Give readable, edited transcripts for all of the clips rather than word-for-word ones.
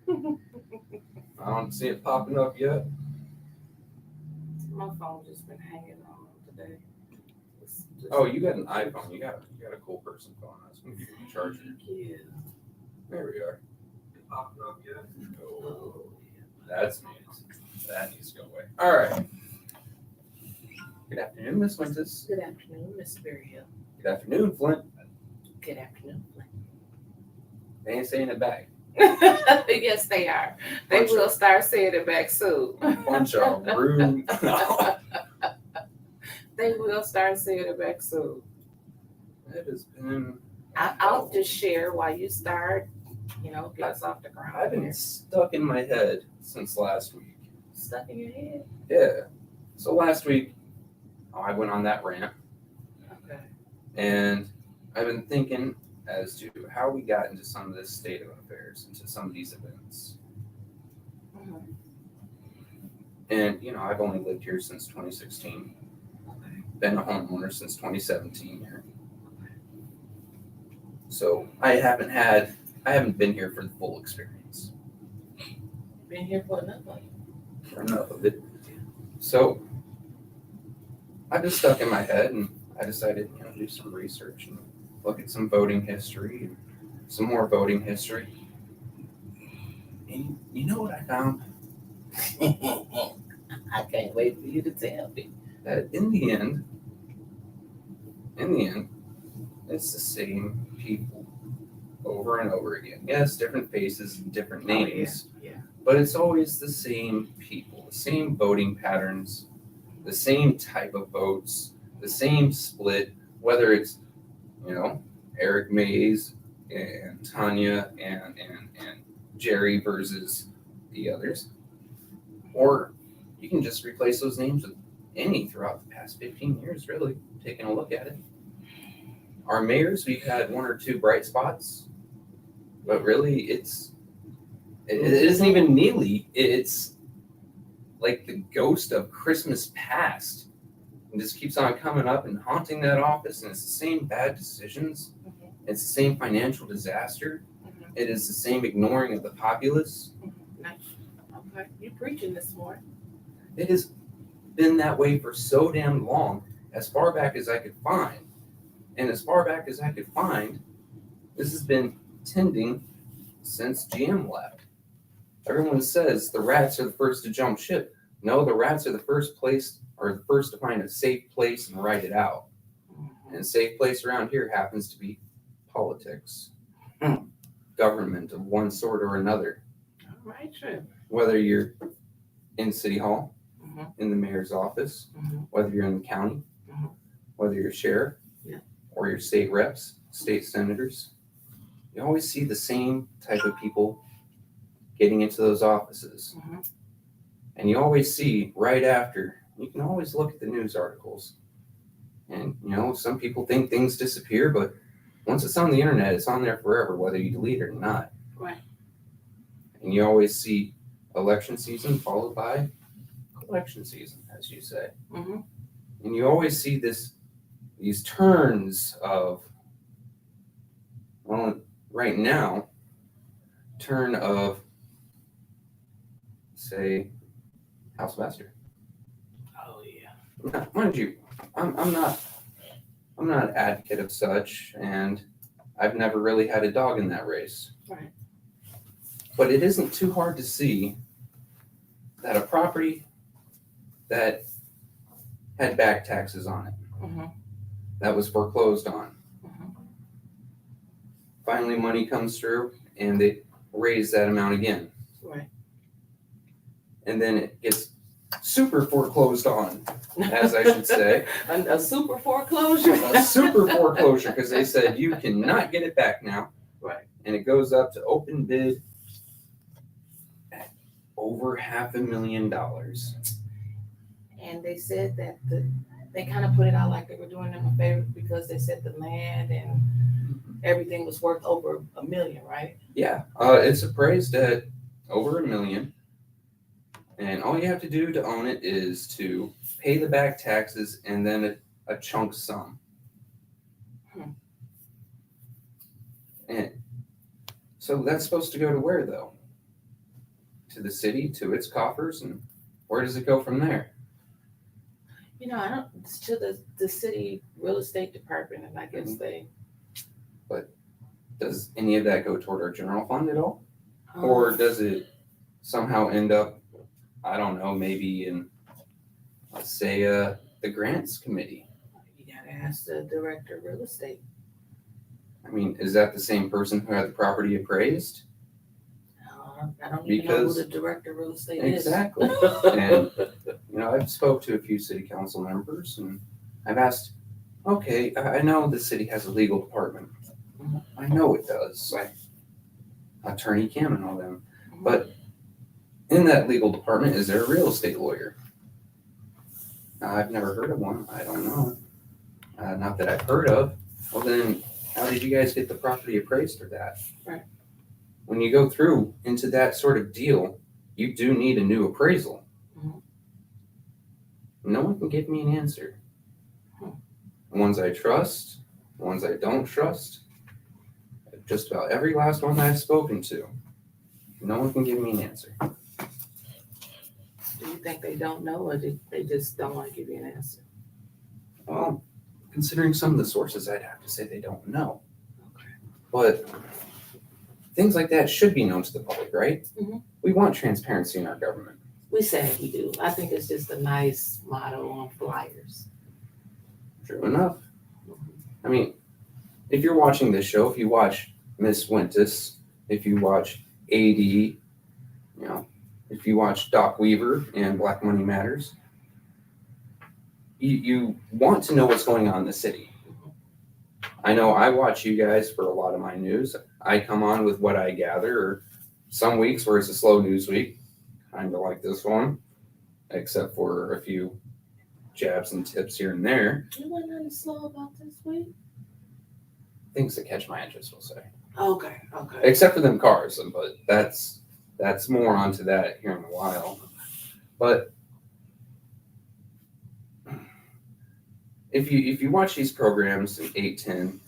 I don't see it popping up yet. My phone just been hanging on today. Oh, you got an iPhone. You got a cool person phone. I was gonna give you a charger. Thank you. There we are. Popping up yet? No. That's me. That needs to go away. All right. Good afternoon, Miss Winters. Good afternoon, Miss Berryhill. Good afternoon, Flint. Good afternoon, They ain't saying it back. yes, they are. They will start saying it back soon. Bunch of rude. They will start saying it back soon. It has been. I'll just share while you start. Get us off the ground. I've been stuck in my head since last week. Stuck in your head? Yeah. So last week, I went on that rant. Okay. And I've been thinking as to how we got into some of this state of affairs, into some of these events. Mm-hmm. And, I've only lived here since 2016. Okay. Been a homeowner since 2017 here. So I haven't been here for the full experience. Been here for enough of it. For enough of it. So I've been stuck in my head, and I decided to do some research and look at some voting history and some more voting history. And you know what I found? I can't wait for you to tell me. That in the end, it's the same people over and over again. Yes, different faces, different names, yeah. But it's always the same people, the same voting patterns, the same type of votes, the same split, whether it's, Eric Mays and Tanya and Jerry versus the others. Or you can just replace those names with any throughout the past 15 years, really, taking a look at it. Our mayors, we've had one or two bright spots, but really it isn't even Neely. It's like the ghost of Christmas past. And just keeps on coming up and haunting that office, and it's the same bad decisions. Mm-hmm. It's the same financial disaster. Mm-hmm. It is the same ignoring of the populace. Mm-hmm. Nice. Okay, you're preaching this morning. It has been that way for so damn long, as far back as I could find. And as far back as I could find, this has been tending since GM left. Everyone says the rats are the first to jump ship. No, the rats are the first to find a safe place and write it out. Mm-hmm. And a safe place around here happens to be politics, government of one sort or another. All right, Trevor. Whether you're in City Hall, mm-hmm. in the mayor's office, mm-hmm. whether you're in the county, mm-hmm. whether you're sheriff, or your state reps, state senators, you always see the same type of people getting into those offices. Mm-hmm. And you always see right after, you can always look at the news articles. And, some people think things disappear, but once it's on the internet, it's on there forever, whether you delete it or not. Right. And you always see election season followed by collection season, as you say. Mm-hmm. And you always see these turns of, right now, say, House Master. Oh yeah. Now, mind you, I'm not an advocate of such, and I've never really had a dog in that race. Right. But it isn't too hard to see that a property that had back taxes on it, mm-hmm. that was foreclosed on, mm-hmm. finally money comes through and they raise that amount again. Right. And then it gets super foreclosed on, as I should say. A super foreclosure? A super foreclosure, because they said you cannot get it back now. Right. And it goes up to open bid at over $500,000. And they said that they kind of put it out like they were doing them a favor because they said the land and everything was worth over $1 million, right? Yeah, it's appraised at over $1 million. And all you have to do to own it is to pay the back taxes and then a chunk sum. And so that's supposed to go to where, though? to the city, to its coffers, and where does it go from there? I don't, to the city real estate department, and I guess they. Does any of that go toward our general fund at all? Or does it somehow end up, I don't know, maybe in, let's say, the grants committee? You gotta ask the director of real estate. I mean, is that the same person who had the property appraised? I don't even know who Because- the director of real estate Exactly. is. And, I've spoke to a few city council members and I've asked, okay, I know the city has a legal department. I know it does. Right. Attorney Cam and all them. But in that legal department, is there a real estate lawyer? I've never heard of one. I don't know. Not that I've heard of. Well, then how did you guys get the property appraised for that? Right. When you go through into that sort of deal, you do need a new appraisal. Mhm. No one can give me an answer. The ones I trust, the ones I don't trust, just about every last one I've spoken to, no one can give me an answer. Do you think they don't know, or they just don't want to give you an answer? Well, considering some of the sources, I'd have to say they don't know. Okay. But things like that should be known to the public, right? Mhm. We want transparency in our government. We say we do. I think it's just a nice motto on flyers. True enough. I mean, if you're watching this show, if you watch Miss Wentus, if you watch AD, if you watch Doc Weaver and Black Money Matters, you want to know what's going on in the city. I know I watch you guys for a lot of my news. I come on with what I gather, or some weeks where it's a slow news week, kind of like this one, except for a few jabs and tips here and there. You wasn't nothing slow about this week? Things that catch my interest, we'll say. Okay. Except for them cars, but that's more onto that here in a while. But if you watch these programs in 8-10,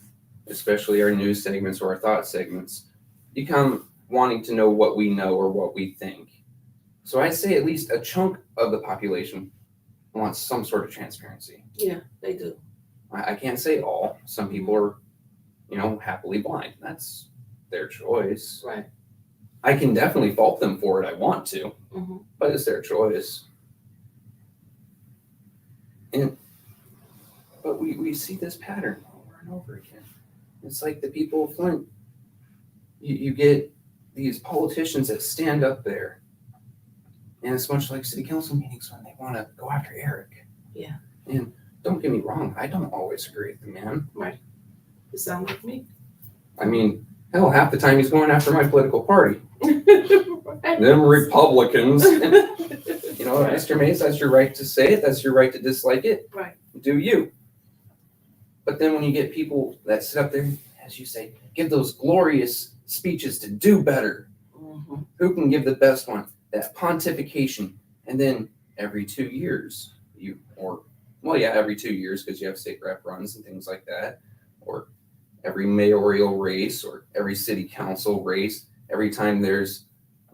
especially our news segments or our thought segments, you come wanting to know what we know or what we think. So I'd say at least a chunk of the population wants some sort of transparency. Yeah, they do. I can't say all. Some people are, happily blind. That's their choice. Right. I can definitely fault them for it. I want to, Mm-hmm. but it's their choice. But we see this pattern over and over again. It's like the people of Flint. You get these politicians that stand up there, and it's much like city council meetings when they want to go after Eric. Yeah. And don't get me wrong, I don't always agree with the man. Right. You sound like me. I mean, hell, half the time he's going after my political party. Right. Them Republicans. Right. Mr. Mays, that's your right to say it. That's your right to dislike it. Right. Do you. But then when you get people that sit up there, as you say, give those glorious speeches to do better, Mm-hmm. who can give the best one? That pontification. And then every 2 years, every 2 years, because you have state rep runs and things like that, or every mayoral race or every city council race, every time there's,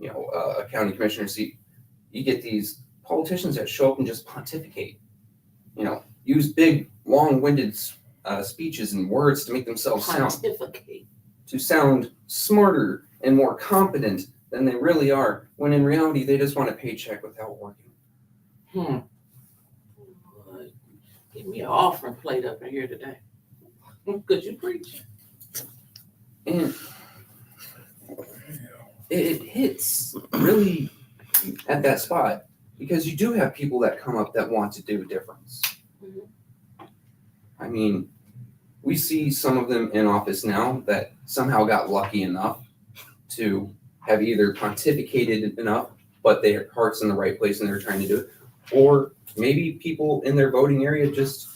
a county commissioner seat, you get these politicians that show up and just pontificate, use big, long-winded speeches and words to make themselves sound smarter and more competent than they really are, when in reality, they just want a paycheck without working. Boy, give me an offering plate up in here today. Could you preach? And it hits really at that spot, because you do have people that come up that want to do a difference. Mm-hmm. I mean, we see some of them in office now that somehow got lucky enough to have either pontificated enough, but their heart's in the right place and they're trying to do it, or maybe people in their voting area just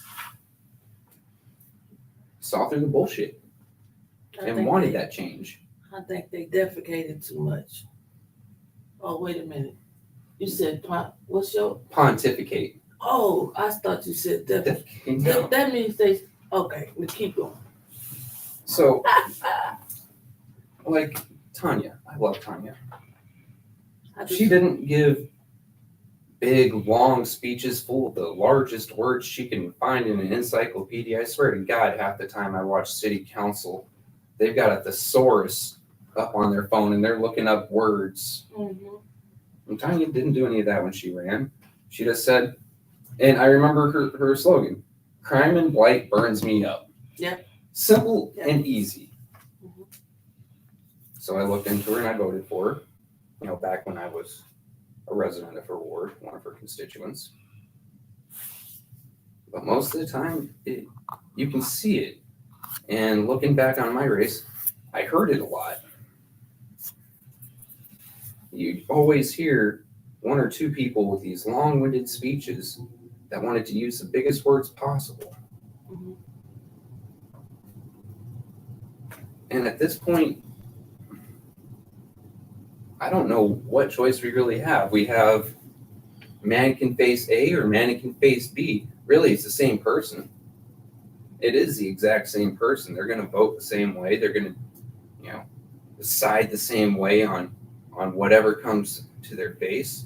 saw through the bullshit and wanted that change. I think they defecated too much. Oh, wait a minute. You said, what's your? Pontificate. Oh, I thought you said defecate. No. That means okay, we keep going. So, like Tanya, I love Tanya. She didn't give big, long speeches full of the largest words she can find in an encyclopedia. I swear to God, half the time I watch city council, they've got a thesaurus up on their phone and they're looking up words. Mm-hmm. And Tanya didn't do any of that when she ran. She just said, and I remember her slogan, crime and blight burns me up. Yeah. Simple and easy. Mm-hmm. So I looked into her and I voted for her, back when I was a resident of her ward, one of her constituents. But most of the time, you can see it. And looking back on my race, I heard it a lot. You always hear one or two people with these long-winded speeches that wanted to use the biggest words possible. Mm-hmm. And at this point, I don't know what choice we really have. We have mannequin face A or mannequin face B. Really, it's the same person. It is the exact same person. They're going to vote the same way. They're going to, decide the same way on whatever comes to their face.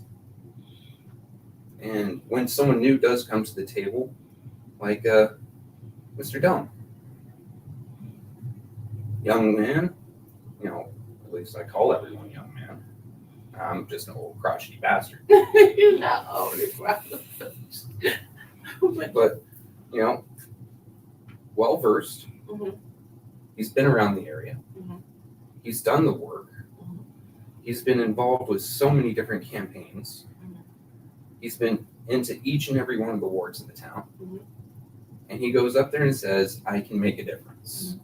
And when someone new does come to the table, like Mr. Dumb, young man, at least I call everyone young man. I'm just an old crotchety bastard. You're not old, But, well versed. Mm-hmm. He's been around the area. Mm-hmm. He's done the work. Mm-hmm. He's been involved with so many different campaigns. Mm-hmm. He's been into each and every one of the wards in the town. Mm-hmm. And he goes up there and says, I can make a difference.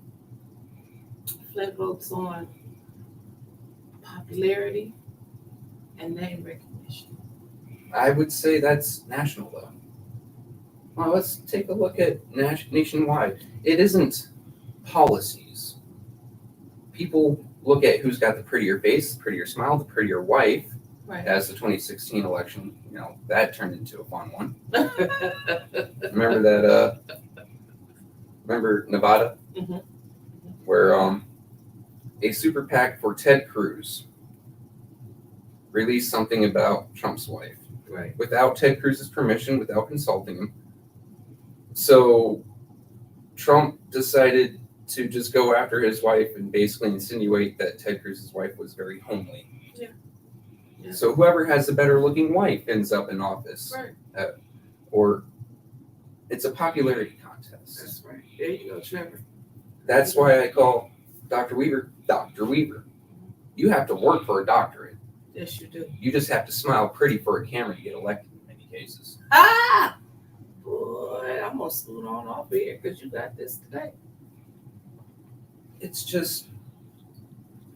Mm-hmm. Flip votes on popularity and name recognition. I would say that's national, though. Well, let's take a look at nationwide. It isn't policies. People look at who's got the prettier face, the prettier smile, the prettier wife. Right. As the 2016 election, that turned into a fun one. Remember that? Remember Nevada, mm-hmm. where a super PAC for Ted Cruz released something about Trump's wife, right, without Ted Cruz's permission, without consulting him. So Trump decided to just go after his wife and basically insinuate that Ted Cruz's wife was very homely. Yeah. Yeah. So whoever has the better looking wife ends up in office. Right. Or it's a popularity contest. That's right. There you go, Trevor. That's why I call Dr. Weaver Dr. Weaver. You have to work for a doctorate. Yes, you do. You just have to smile pretty for a camera to get elected in many cases. Ah! Boy, I'm going to scoot on off here because you got this today. It's just,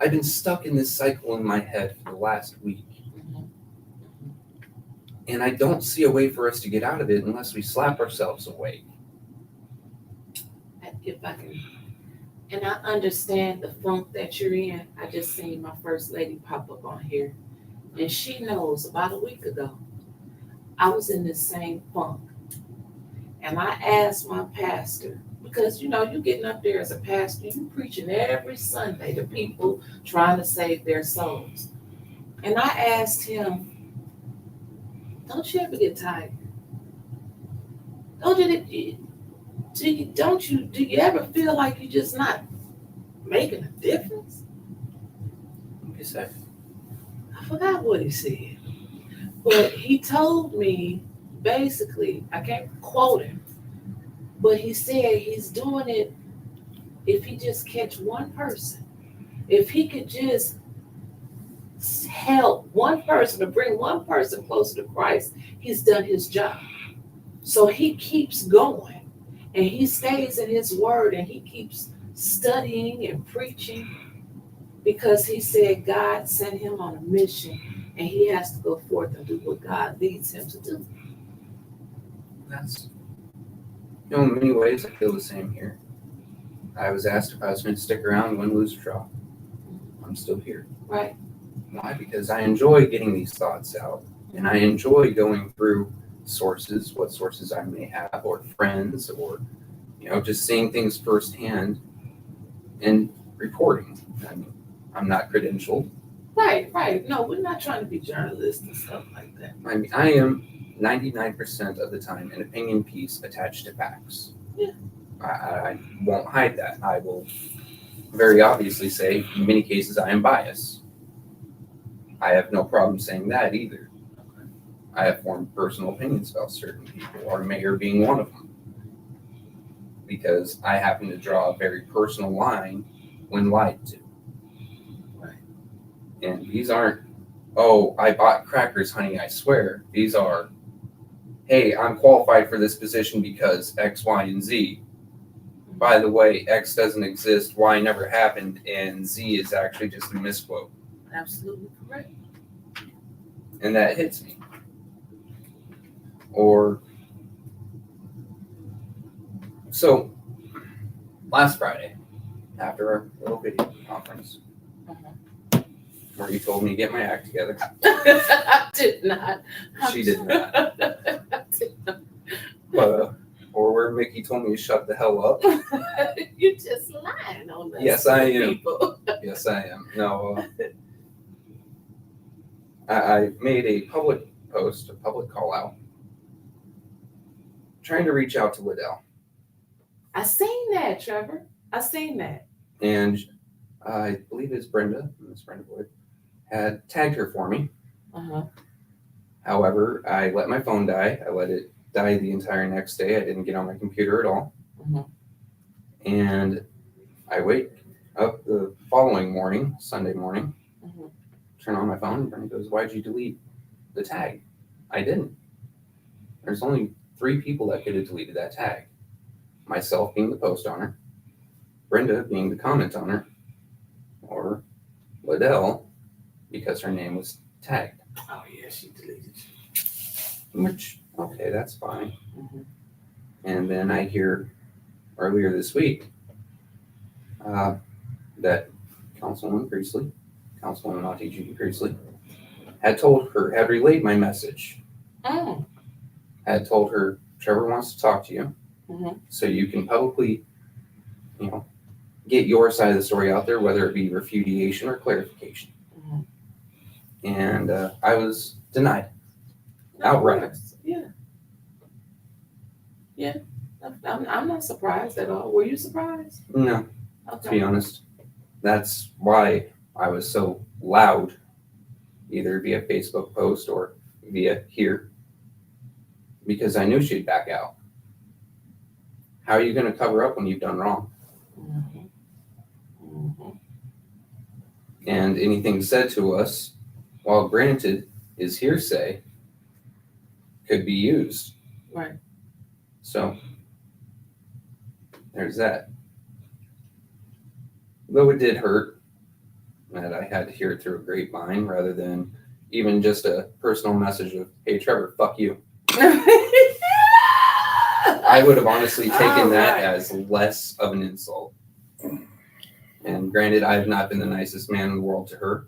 I've been stuck in this cycle in my head for the last week. Mm-hmm. And I don't see a way for us to get out of it unless we slap ourselves awake. If I can. And I understand the funk that you're in. I just seen my first lady pop up on here. And she knows about a week ago, I was in this same funk. And I asked my pastor, because you getting up there as a pastor, you preaching every Sunday to people trying to save their souls. And I asked him, don't you ever get tired? Do you ever feel like you're just not making a difference? What is that? I forgot what he said. But he told me, basically, I can't quote him, but he said he's doing it if he just catch one person. If he could just help one person or bring one person closer to Christ, he's done his job. So he keeps going and he stays in his word and he keeps studying and preaching because he said God sent him on a mission and he has to go forth and do what God leads him to do. That's, in many ways, I feel the same here. I was asked if I was going to stick around, win, lose, or draw. I'm still here. Right. Why? Because I enjoy getting these thoughts out, and I enjoy going through sources, what sources I may have, or friends, or just seeing things firsthand and reporting. I mean, I'm not credentialed. Right. No, we're not trying to be journalists and stuff like that. I mean, I am 99% of the time an opinion piece attached to facts. Yeah. I won't hide that. I will very obviously say, in many cases, I am biased. I have no problem saying that either. I have formed personal opinions about certain people, our mayor being one of them, because I happen to draw a very personal line when lied to. Right. And these aren't, oh, I bought crackers, honey, I swear. These are, hey, I'm qualified for this position because X, Y, and Z. By the way, X doesn't exist, Y never happened, and Z is actually just a misquote. Absolutely correct. And that hits me. Or, so, last Friday, after our little video conference, where you told me to get my act together. I did not. She did not. I did not. Or where Mickey told me to shut the hell up. You're just lying on us. Yes, I am. People. Yes, I am. No, I made a public post, a public call out, trying to reach out to Liddell. I seen that, Trevor. I seen that. And I believe it's Brenda, Miss Brenda Boyd, had tagged her for me. However, I let my phone die. I let it die the entire next day. I didn't get on my computer at all. And I wake up the following morning, Sunday morning, turn on my phone, and Brenda goes, "Why'd you delete the tag?" I didn't. There's only 3 people that could have deleted that tag. Myself being the post owner, Brenda being the comment owner, or Liddell because her name was tagged. Oh yeah, she deleted you. Which, okay, that's fine. And then I hear earlier this week that Councilwoman Priestley, Councilwoman Auntie Judy Priestley, had relayed my message. Had told her, Trevor wants to talk to you, so you can publicly, get your side of the story out there, whether it be refutation or clarification. And I was denied. Outright. Yeah. I'm not surprised at all. Were you surprised? No, Okay. to be honest. That's why I was so loud, either via Facebook post or via here, because I knew she'd back out. How are you going to cover up when you've done wrong? And anything said to us, while granted is hearsay, could be used. Right. So there's that. Though it did hurt that I had to hear it through a grapevine rather than even just a personal message of, "Hey Trevor, fuck you." I would have honestly taken that as less of an insult. And granted, I have not been the nicest man in the world to her.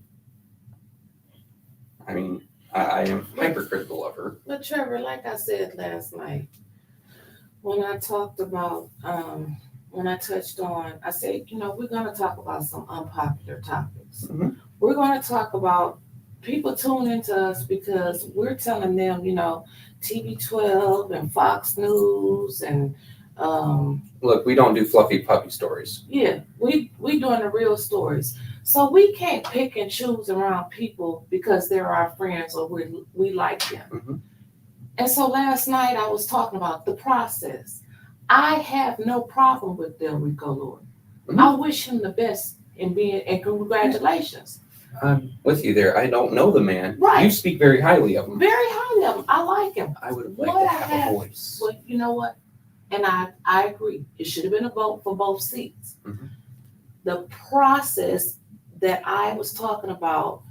I mean, I am hypercritical of her. But Trevor, like I said last night, when I talked about, when I touched on, I said, we're going to talk about some unpopular topics. We're going to talk about people tune into us because we're telling them, TV12 and Fox News and look, we don't do fluffy puppy stories. Yeah, we doing the real stories. So we can't pick and choose around people because they're our friends or we like them. And so last night I was talking about the process. I have no problem with Del Rico Lord. I wish him the best and congratulations. I'm with you there. I don't know the man. Right. You speak very highly of him. Very highly of him. I like him. I would have liked to have a voice. But you know what? And I agree. It should have been a vote for both seats. The process that I was talking about,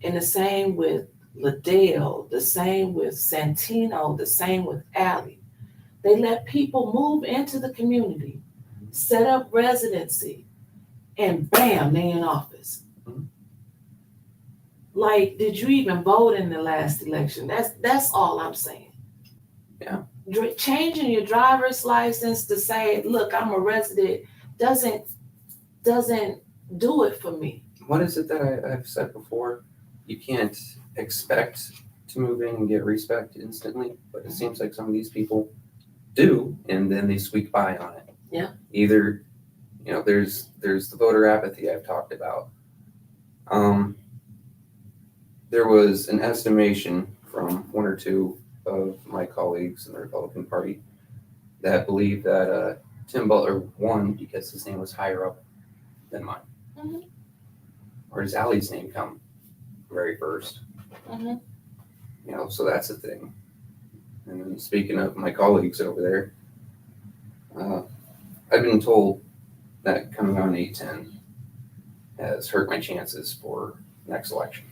and the same with Liddell, the same with Santino, the same with Allie. They let people move into the community, set up residency, and bam, they in office. Like, did you even vote in the last election? That's all I'm saying. Yeah. Changing your driver's license to say, look, I'm a resident, doesn't do it for me. what is it that I've said before? You can't expect to move in and get respect instantly, but it seems like some of these people do, and then they squeak by on it. Yeah. Either, there's the voter apathy I've talked about. There was an estimation from one or two of my colleagues in the Republican Party that believed that Tim Butler won because his name was higher up than mine. Mhm. Or does Allie's name come very first? Mhm. So that's a thing. And then speaking of my colleagues over there, I've been told that coming on 810 has hurt my chances for next election,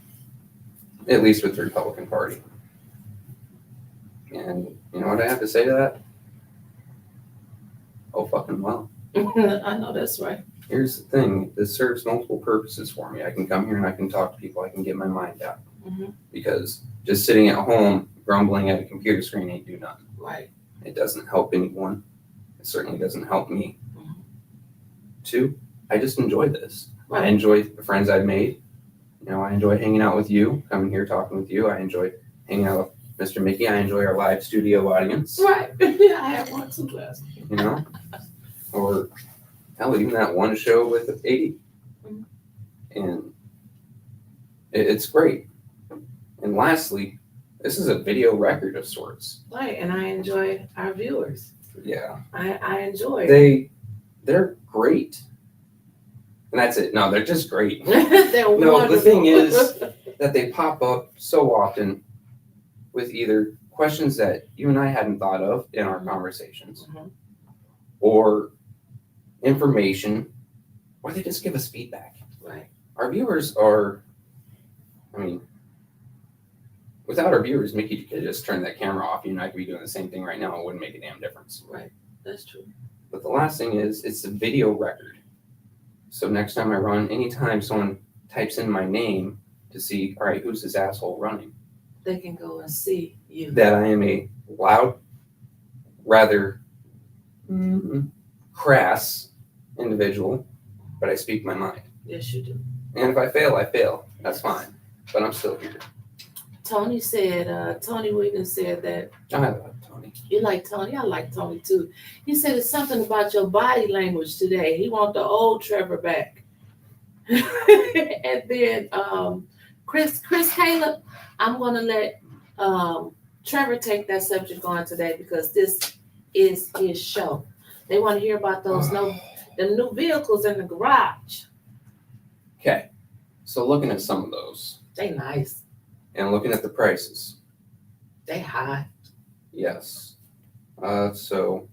at least with the Republican Party. And you know what I have to say to that? Oh, fucking well. I know that's right. Here's the thing. This serves multiple purposes for me. I can come here and I can talk to people. I can get my mind out. Mhm. Because just sitting at home grumbling at a computer screen ain't do nothing. Right. It doesn't help anyone. It certainly doesn't help me. Mhm. 2, I just enjoy this. I Right. enjoy the friends I've made. I enjoy hanging out with you, coming here talking with you. I enjoy hanging out with Mr. Mickey. I enjoy our live studio audience. Right. Yeah, I have one too, last. Or hell, even that one show with 80. Mhm. And it's great. And lastly, this is a video record of sorts. Right, and I enjoy our viewers. Yeah. I enjoy They're great. And that's it. No, they're just great. They're No, wonderful. the thing is that they pop up so often with either questions that you and I hadn't thought of in our conversations, Mhm. or information, or they just give us feedback. Right. Our viewers are, without our viewers, Mickey could just turn that camera off. You and I could be doing the same thing right now. It wouldn't make a damn difference. Right. That's true. But the last thing is, it's a video record. So next time I run, anytime someone types in my name to see, all right, who's this asshole running? They can go and see you. That I am a loud, rather crass individual, but I speak my mind. Yes, you do. And if I fail, I fail. That's fine. But I'm still here. Tony Williams said that I love Tony. you like Tony. I like Tony too. He said it's something about your body language today. He want the old Trevor back. And then Chris Caleb, I'm gonna let Trevor take that subject on today because this is his show. They want to hear about the new vehicles in the garage. Okay. So looking at some of those They nice. and looking at the prices, They high. yes. So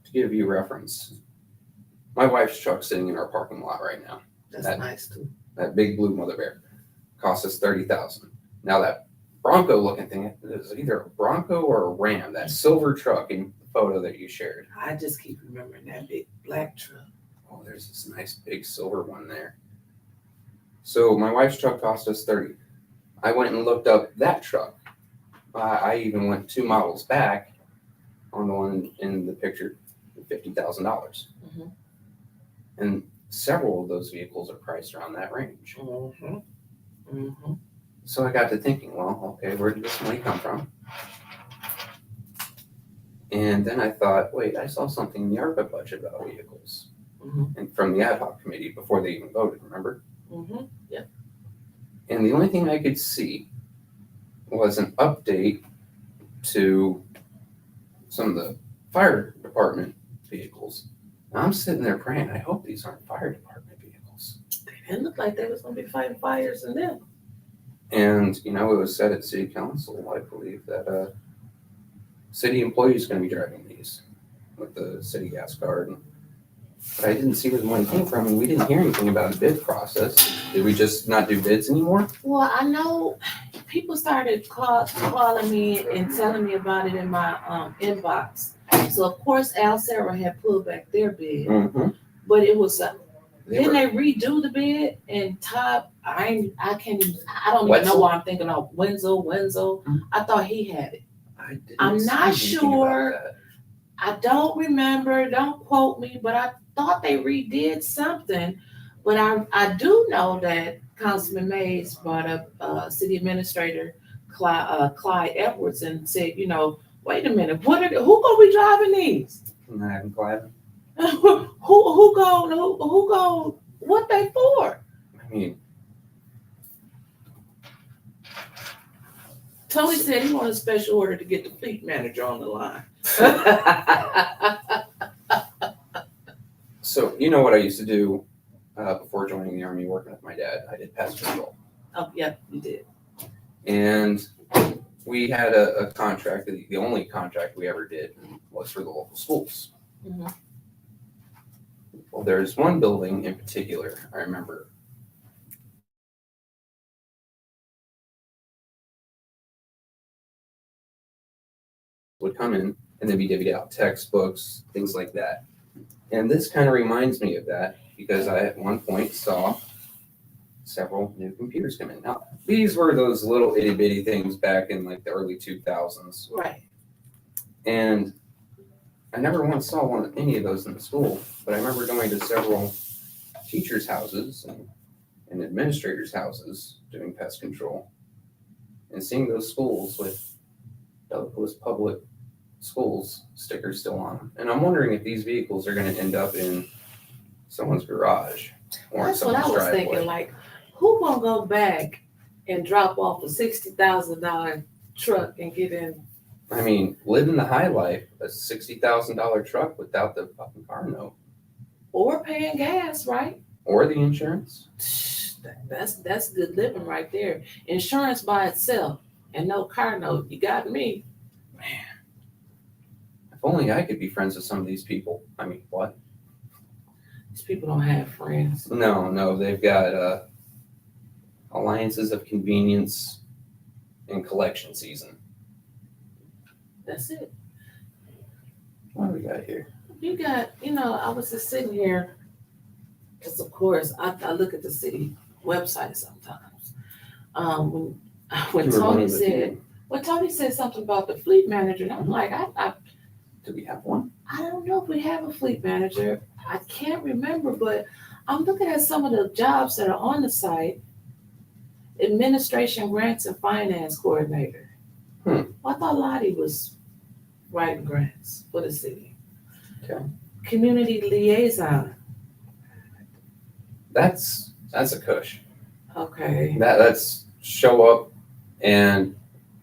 to give you reference, my wife's truck's sitting in our parking lot right now. That's That- nice too. That big blue Mother Bear cost us $30,000. Now that Bronco looking thing is either a Bronco or a Ram. That silver truck in the photo that you shared. I just keep remembering that big black truck. Oh, there's this nice big silver one there. So my wife's truck cost us $30,000. I went and looked up that truck. I even went 2 models back on the one in the picture, $50,000. Mhm. And several of those vehicles are priced around that range. Mm-hmm. Mm-hmm. So I got to thinking, well, okay, where did this money come from? And then I thought, wait, I saw something in the ARPA budget about vehicles. Mm-hmm. And from the ad hoc committee before they even voted, remember? Mm-hmm. Yeah. And the only thing I could see was an update to some of the fire department vehicles. And I'm sitting there praying, I hope these aren't fire department vehicles. They didn't look like they was gonna be fighting fires in them. And, it was said at city council, I believe, that city employees are going to be driving these with the city gas card. But I didn't see where the money came from, and we didn't hear anything about a bid process. Did we just not do bids anymore? Well, I know people started calling me and telling me about it in my inbox. So of course Al Sarah had pulled back their bid, Mm-hmm. but it was didn't they redo the bid? And Todd, I don't even know why I'm thinking of Wenzel. Mm-hmm. I thought he had it. I'm see not anything sure. about that. I don't remember. Don't quote me, but I thought they redid something. But I do know that Councilman Mays brought up City Administrator Clyde Edwards and said, wait a minute, who gonna be driving these? I'm glad. who go? What they for? I mean, Tony said he wanted a special order to get the fleet manager on the line. So you know what I used to do before joining the Army, working with my dad? I did pest control. Oh, yeah, you did. And we had a contract. The only contract we ever did was for the local schools. Mhm. Well, there's one building in particular I remember. Would come in and then be divvied out textbooks, things like that. And this kind of reminds me of that because I at one point saw several new computers come in. Now, these were those little itty bitty things back in like the early 2000s. Right. And I never once saw any of those in the school, but I remember going to several teachers' houses and administrators' houses doing pest control and seeing those schools with Douglas Public Schools stickers still on them. And I'm wondering if these vehicles are going to end up in someone's garage or That's in what I someone's was driveway. thinking. Like, who gonna go back and drop off a $60,000 truck and get in? I mean, living the high life, a $60,000 truck without the fucking car note Or paying gas, right? or the insurance. That's good living right there. Insurance by itself and no car note. You got me. If only I could be friends with some of these people. I mean, what? These people don't have friends. No, they've got alliances of convenience and collection season. That's it. What do we got here? You got, I was just sitting here because, of course, I look at the city website sometimes. When Tony said something about the fleet manager, and I'm like, Do we have one? I don't know if we have a fleet manager. I can't remember, but I'm looking at some of the jobs that are on the site. Administration grants and finance coordinator. I thought Lottie was writing grants for the city. Okay. Community liaison. That's a cush. Okay. That's show up and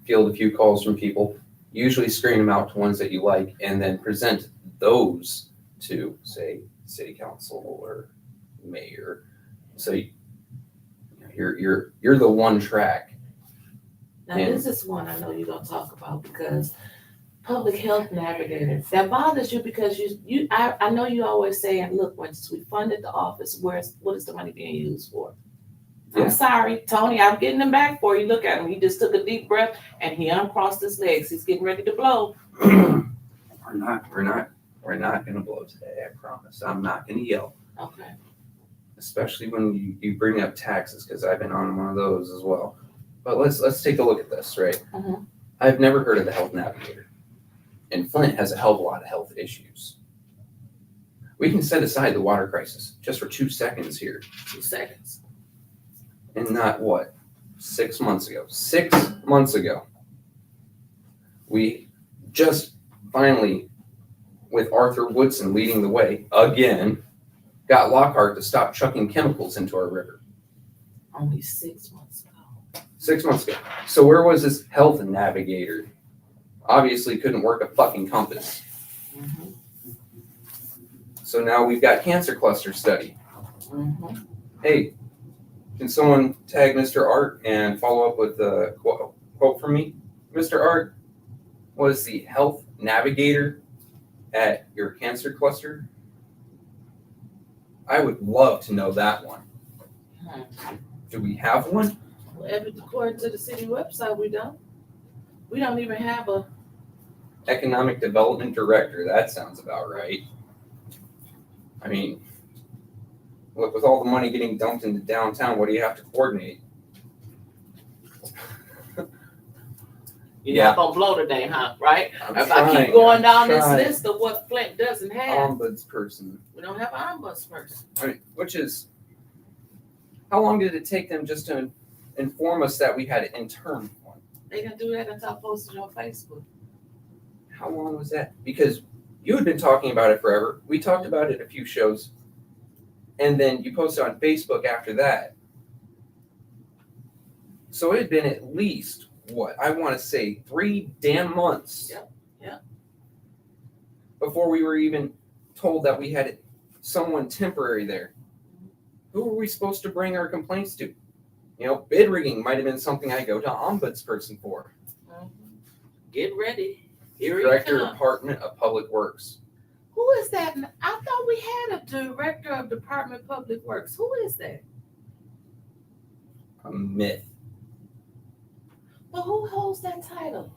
field a few calls from people, usually screen them out to ones that you like, and then present those to, say, city council or mayor. So you're the one track. Now this is one I know you're gonna talk about because public health navigator. That bothers you because I know you always saying, look, once we funded the office, what is the money being used for? Yeah. I'm sorry, Tony, I'm getting him back for you. Look at him. He just took a deep breath and he uncrossed his legs. He's getting ready to blow. We're not gonna blow today, I promise. I'm not gonna yell. Okay. Especially when you bring up taxes, because I've been on one of those as well. But let's take a look at this, right? Mm-hmm. I've never heard of the health navigator. And Flint has a hell of a lot of health issues. We can set aside the water crisis just for 2 seconds here. 2 seconds. And not what? 6 months ago. 6 months ago. We just finally, with Arthur Woodson leading the way again, got Lockhart to stop chucking chemicals into our river. Only 6 months ago. 6 months ago. So where was this health navigator? Obviously couldn't work a fucking compass. Mm-hmm. So now we've got cancer cluster study. Mm-hmm. Hey, can someone tag Mr. Art and follow up with a quote from me? Mr. Art, was the health navigator at your cancer cluster? I would love to know that one. Do we have one? Well, according to the city website, we don't. We don't even have a Economic Development Director. That sounds about right. I mean, look, with all the money getting dumped into downtown, what do you have to coordinate? You're not gonna blow today, huh? Right? I'm I keep trying, going I'm down this trying. list of what Flint doesn't have. Ombudsperson. We don't have an ombudsperson. I mean, which is How long did it take them just to inform us that we had an interim one? They didn't do that until I posted it on Facebook. How long was that? Because you had been talking about it forever. We talked about it a few shows. And then you posted on Facebook after that. So it had been at least, what, I want to say 3 damn months. Yep. Before we were even told that we had someone temporary there. Who were we supposed to bring our complaints to? You know, bid rigging might have been something I go to ombudsperson for. Get ready. Here Director, he comes. Department of Public Works. Who is that? I thought we had a director of Department of Public Works. Who is that? A myth. But who holds that title?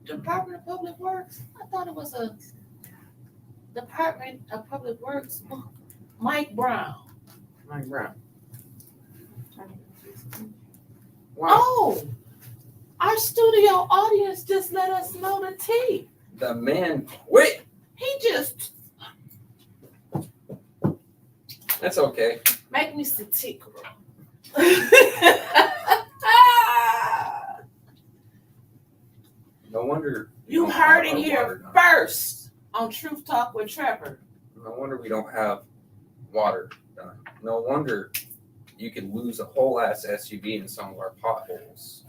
Department of Public Works? I thought it was a Department of Public Works. Mike Brown. Mike Brown. Wow. Oh, our studio audience just let us know the tea. The man quit. He just That's okay. make me tea, girl. No wonder. we You don't heard have it our here water done. first on Truth Talk with Trevor. No wonder we don't have water done. No wonder you could lose a whole ass SUV in some of our potholes.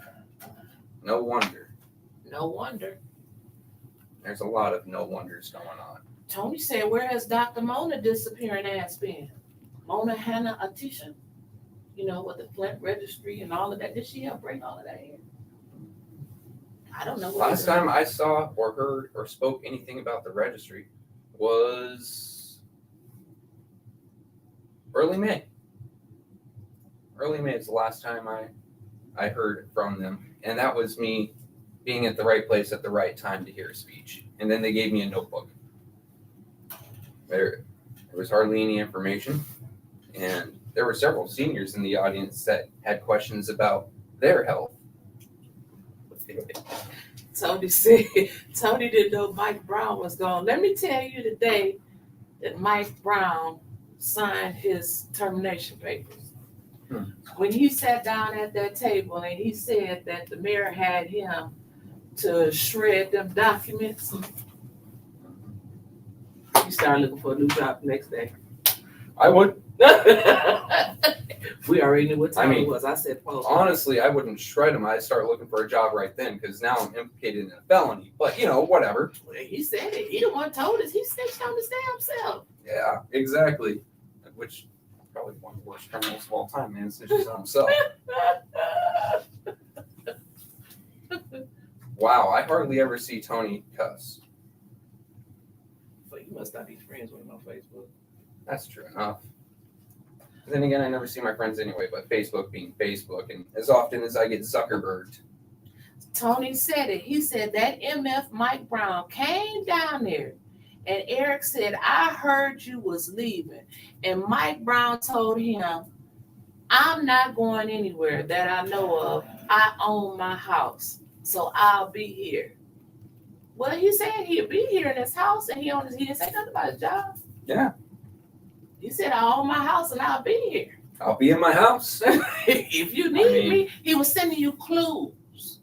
No wonder. No wonder. There's a lot of no wonders going on. Tony said, where has Dr. Mona disappearing ass been? Mona Hannah Atisha? You know, with the Flint Registry and all of that. Did she help bring all of that in? I don't know. Last time I saw or heard or spoke anything about the registry was early May. Early May is the last time I heard from them. And that was me being at the right place at the right time to hear a speech. And then they gave me a notebook. There was hardly any information. And there were several seniors in the audience that had questions about their health. Tony said, Tony didn't know Mike Brown was gone. Let me tell you today that Mike Brown signed his termination papers. When he sat down at that table and he said that the mayor had him to shred them documents, he started looking for a new job the next day. I would. We already knew what time I mean, it was. I said, "Well, honestly, I wouldn't shred him. I'd start looking for a job right then because now I'm implicated in a felony. But, you know, whatever. he said it. He the one told us. He snitched on his damn self." Yeah, exactly. Which probably one of the worst criminals of all time, man. Snitches on himself. Wow, I hardly ever see Tony cuss. But you must not be friends with him on Facebook. That's true enough. But then again, I never see my friends anyway, but Facebook being Facebook, and as often as I get Zuckerberged. Tony said it. He said that MF Mike Brown came down there and Eric said, I heard you was leaving. And Mike Brown told him, I'm not going anywhere that I know of. I own my house, so I'll be here. Well, he said he'll be here in his house, and he didn't say nothing about his job. Yeah. He said, I own my house, and I'll be here. I'll be in my house. If you need me, he was sending you clues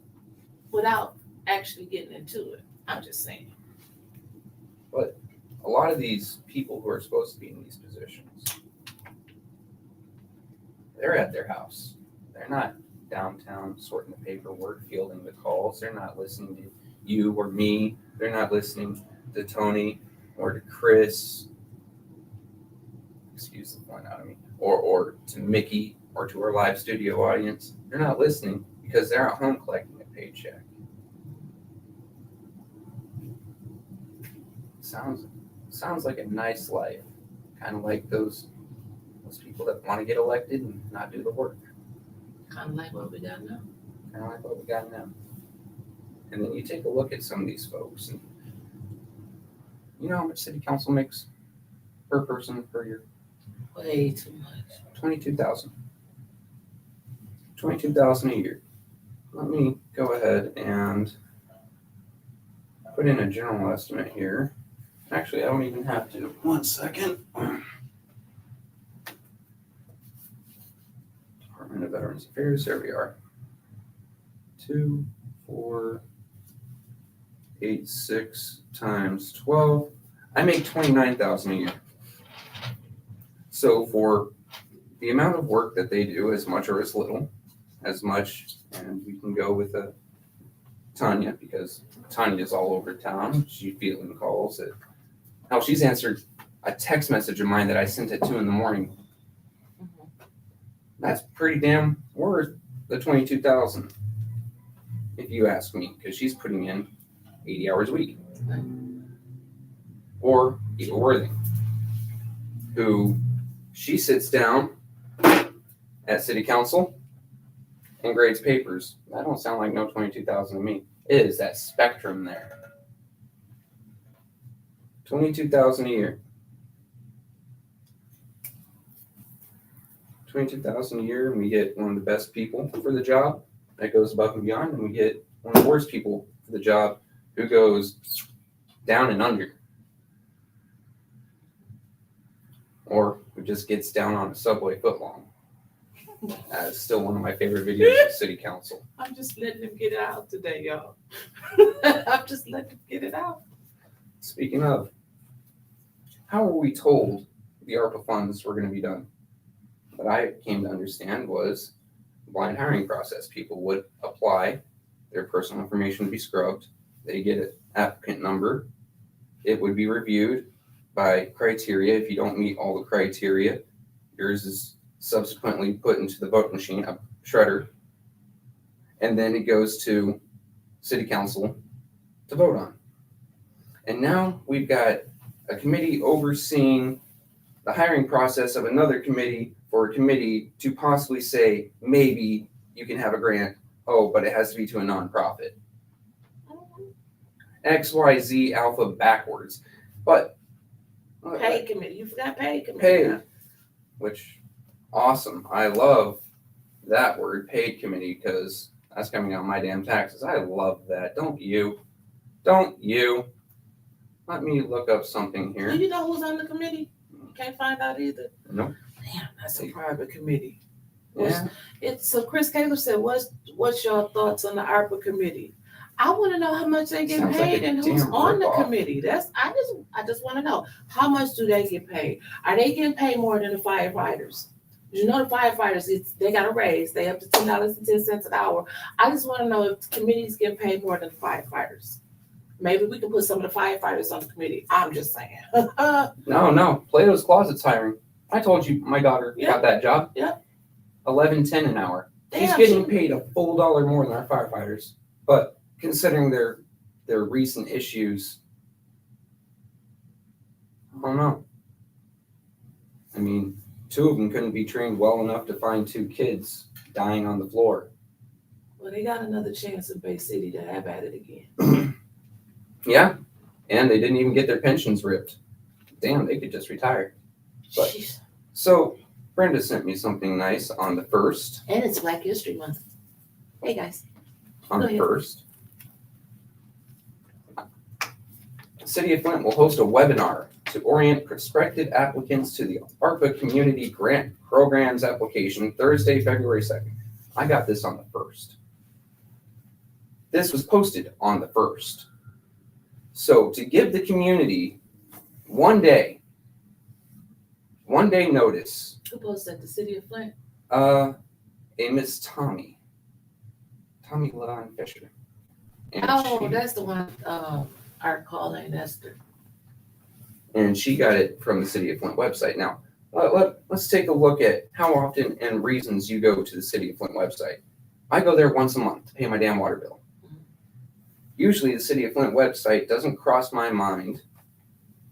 without actually getting into it. I'm just saying. But a lot of these people who are supposed to be in these positions, they're at their house. They're not downtown sorting the paperwork, fielding the calls. They're not listening to you or me. They're not listening to Tony or to Chris. Excuse the point out of me. Or to Mickey or to our live studio audience. They're not listening because they're at home collecting a paycheck. Sounds like a nice life. Kind of like those people that want to get elected and not do the work. Kind of like what we got now. Kind of like what we got now. And then you take a look at some of these folks, and you know how much city council makes per person per year? Way too much. $22,000. $22,000 a year. Let me go ahead and put in a general estimate here. Actually, I don't even have to. 1 second. Department of Veterans Affairs. There we are. 2, 4, 8, 6 times 12. I make $29,000 a year. So for the amount of work that they do, as much or as little, as much, and we can go with Tanya, because Tanya's all over town. She fielding calls. Hell, she's answered a text message of mine that I sent at 2 a.m. That's pretty damn worth the $22,000, if you ask me, because she's putting in 80 hours a week. Or Eva Worthing, who she sits down at city council and grades papers. That don't sound like no $22,000 to me. It is that spectrum there. $22,000 a year. $22,000 a year, and we get one of the best people for the job that goes above and beyond, and we get one of the worst people for the job who goes down and under, or who just gets down on a subway footlong. That's still one of my favorite videos of city council. I'm just letting him get it out today, y'all. I'm just letting him get it out. Speaking of, how were we told the ARPA funds were going to be done? What I came to understand was the blind hiring process. People would apply, their personal information would be scrubbed, they get an applicant number, it would be reviewed by criteria. If you don't meet all the criteria, yours is subsequently put into the vote machine, a shredder, and then it goes to city council to vote on. And now we've got a committee overseeing the hiring process of another committee for a committee to possibly say, maybe you can have a grant. Oh, but it has to be to a nonprofit. XYZ alpha backwards. But Pay committee. You forgot pay committee. Pay, which awesome. I love that word, paid committee, because that's coming out of my damn taxes. I love that. Don't you? Don't you? Let me look up something here. Do you know who's on the committee? Can't find out either. Nope. Damn, that's a private committee. Yeah. So Chris Kaler said, what's your thoughts on the ARPA committee? I want to know how much they get Sounds paid like a and who's damn on the ripoff. committee. I just want to know, how much do they get paid? Are they getting paid more than the firefighters? You know, the firefighters, they got a raise. They up to $10.10 an hour. I just want to know if the committees get paid more than the firefighters. Maybe we can put some of the firefighters on the committee. I'm just saying. No. Plato's Closet's hiring. I told you my daughter got that job. Yeah. $11.10 an hour. She's Damn, getting paid a full dollar more than our firefighters. But considering their recent issues, I don't know. I mean, 2 of them couldn't be trained well enough to find 2 kids dying on the floor. Well, they got another chance in Bay City to have at it again. Yeah, and they didn't even get their pensions ripped. Damn, they could just retire. But, Jeez. so Brenda sent me something nice on the 1st. And it's Black History Month. Hey, guys. On Go the ahead. 1st. The City of Flint will host a webinar to orient prospective applicants to the ARPA Community Grant Programs application Thursday, February 2nd. I got this on the 1st. This was posted on the 1st. So to give the community one day notice, Who posted the City of Flint? a Miss Tommy Ladon Fisher. And That's the one, Art Caller and Esther. And she got it from the City of Flint website. Now, let's take a look at how often and reasons you go to the City of Flint website. I go there once a month to pay my damn water bill. Usually the City of Flint website doesn't cross my mind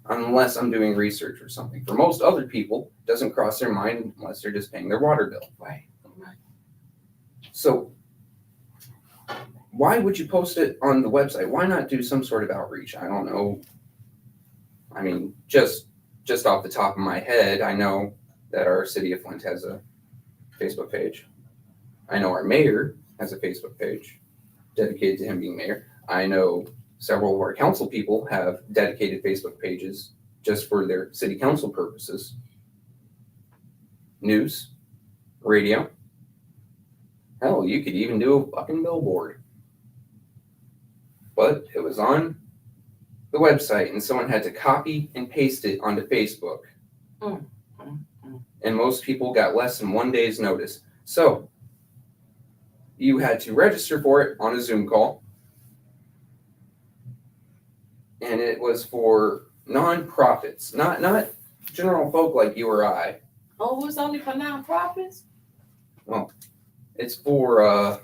unless I'm doing research or something. For most other people, it doesn't cross their mind unless they're just paying their water bill. Right. So why would you post it on the website? Why not do some sort of outreach? I don't know. I mean, just off the top of my head, I know that our City of Flint has a Facebook page. I know our mayor has a Facebook page dedicated to him being mayor. I know several of our council people have dedicated Facebook pages just for their city council purposes. News, radio. Hell, you could even do a fucking billboard. But it was on the website, and someone had to copy and paste it onto Facebook. And most people got less than 1 day's notice. So you had to register for it on a Zoom call. And it was for non-profits, not general folk like you or I. Oh, it's only for nonprofits? Well, it's for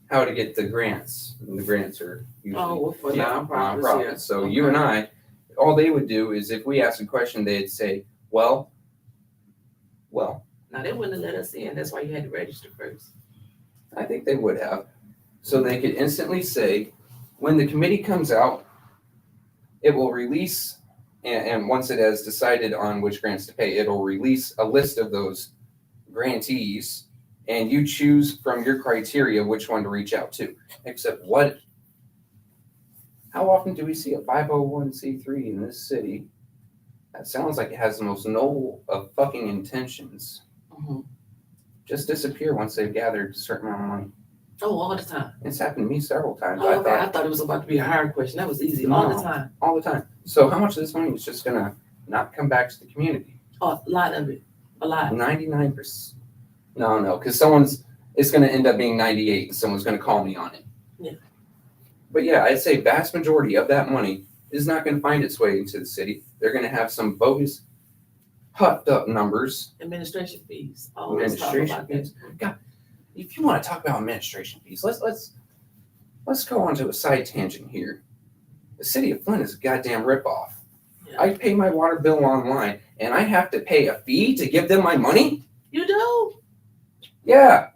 how to get the grants. And the grants are usually for nonprofits. Yeah. So you and I, all they would do is if we asked a question, they'd say, well. Now, they wouldn't have let us in. That's why you had to register first. I think they would have. So they could instantly say, when the committee comes out, it will release, and once it has decided on which grants to pay, it'll release a list of those grantees, and you choose from your criteria which one to reach out to. Except how often do we see a 501c3 in this city? That sounds like it has the most noble of fucking intentions. Just disappear once they've gathered a certain amount of money. Oh, all the time. It's happened to me several times. Oh, okay. I thought it was about to be a hard question. That was easy. No, all the time. All the time. So how much of this money is just gonna not come back to the community? Oh, a lot of it. A lot. 99%. No, because it's gonna end up being 98 and someone's gonna call me on it. Yeah. But yeah, I'd say vast majority of that money is not gonna find its way into the city. They're gonna have some bogus, puffed up numbers. Administration fees. Administration fees. God, if you want to talk about administration fees, let's go on to a side tangent here. The city of Flint is a goddamn ripoff. Yeah. I pay my water bill online, and I have to pay a fee to give them my money? You do? Yeah.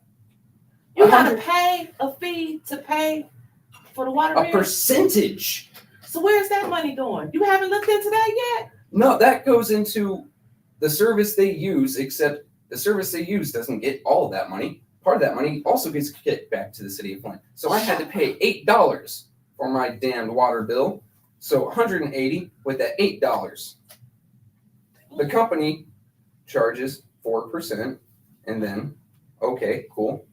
You gotta pay a fee to pay for the water bill? A percentage. So where's that money going? You haven't looked into that yet? No, that goes into the service they use, except the service they use doesn't get all of that money. Part of that money also gets kicked back to the city of Flint. So I had to pay $8 for my damned water bill. So $180 with that $8. The company charges 4%, and then, okay, cool.